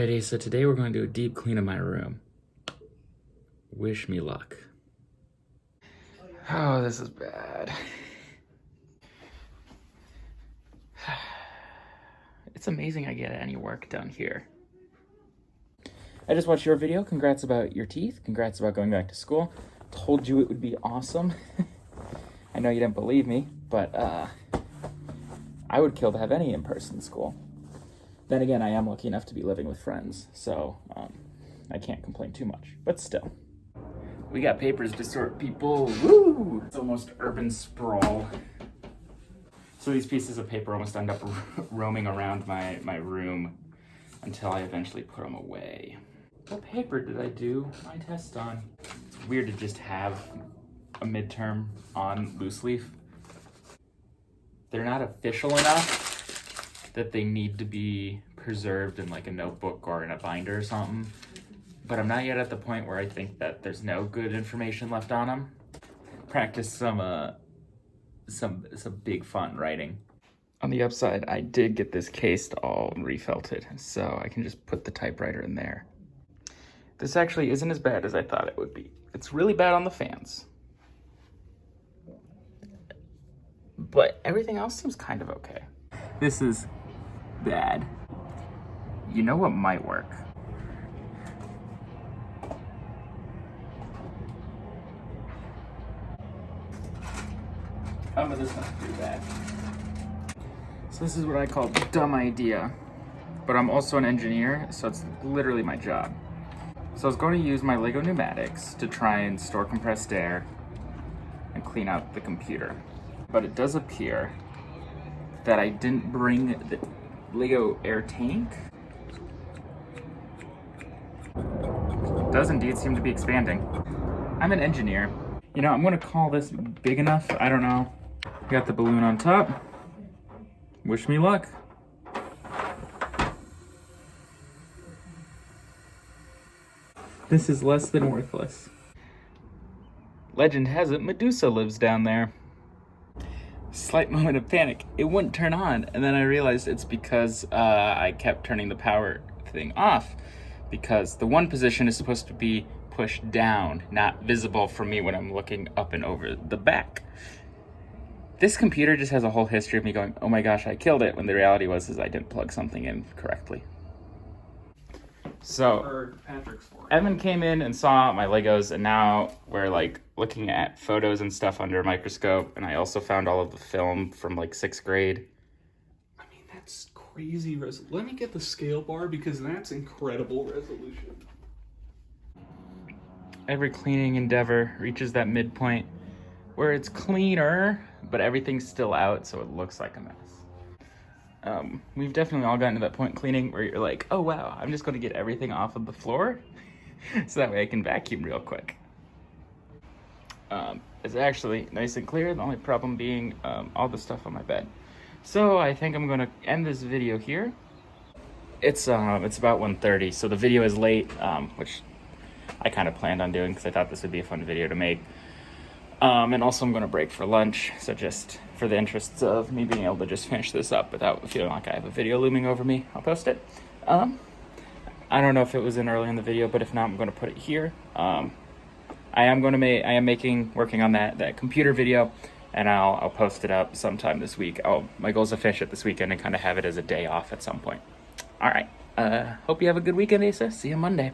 Alrighty, so today we're going to do a deep clean of my room. Wish me luck. Oh, this is bad. It's amazing I get any work done here. I just watched your video. Congrats about your teeth. Congrats about going back to school. Told you it would be awesome. I know you didn't believe me, but I would kill to have any in-person school. Then again, I am lucky enough to be living with friends, so I can't complain too much, but still. We got papers to sort, people. Woo! It's almost urban sprawl. So these pieces of paper almost end up roaming around my room until I eventually put them away. What paper did I do my test on? It's weird to just have a midterm on loose leaf. They're not official enough that they need to be preserved in like a notebook or in a binder or something. But I'm not yet at the point where I think that there's no good information left on them. Practice some big fun writing. On the upside, I did get this case all refelted, so I can just put the typewriter in there. This actually isn't as bad as I thought it would be. It's really bad on the fans. But everything else seems kind of okay. This is bad. You know what might work? Oh, but this one's pretty bad. So this is what I call dumb idea. But I'm also an engineer, so it's literally my job. So I was going to use my Lego pneumatics to try and store compressed air and clean out the computer. But it does appear that I didn't bring the Lego air tank. It does indeed seem to be expanding. I'm an engineer. You know, I'm gonna call this big enough. I don't know. Got the balloon on top. Wish me luck. This is less than worthless. Legend has it Medusa lives down there. Slight moment of panic. It wouldn't turn on, and then I realized it's because I kept turning the power thing off, because the one position is supposed to be pushed down, not visible from me when I'm looking up and over the back. This computer just has a whole history of me going, oh my gosh, I killed it, when the reality was I didn't plug something in correctly. So, Evan came in and saw my Legos, and now we're like looking at photos and stuff under a microscope, and I also found all of the film from like 6th grade. I mean, that's crazy. Let me get the scale bar because that's incredible resolution. Every cleaning endeavor reaches that midpoint where it's cleaner, but everything's still out, so it looks like a mess. We've definitely all gotten to that point cleaning where you're like, oh wow, I'm just going to get everything off of the floor so that way I can vacuum real quick. It's actually nice and clear, the only problem being all the stuff on my bed. So I think I'm going to end this video here. It's about 1:30, so the video is late, which I kind of planned on doing because I thought this would be a fun video to make. And also I'm going to break for lunch, so just for the interests of me being able to just finish this up without feeling like I have a video looming over me, I'll post it. I don't know if it was in early in the video, but if not, I'm going to put it here. I am working on that computer video, and I'll post it up sometime this week. My goal is to finish it this weekend and kind of have it as a day off at some point. All right. Hope you have a good weekend, Asa. See you Monday.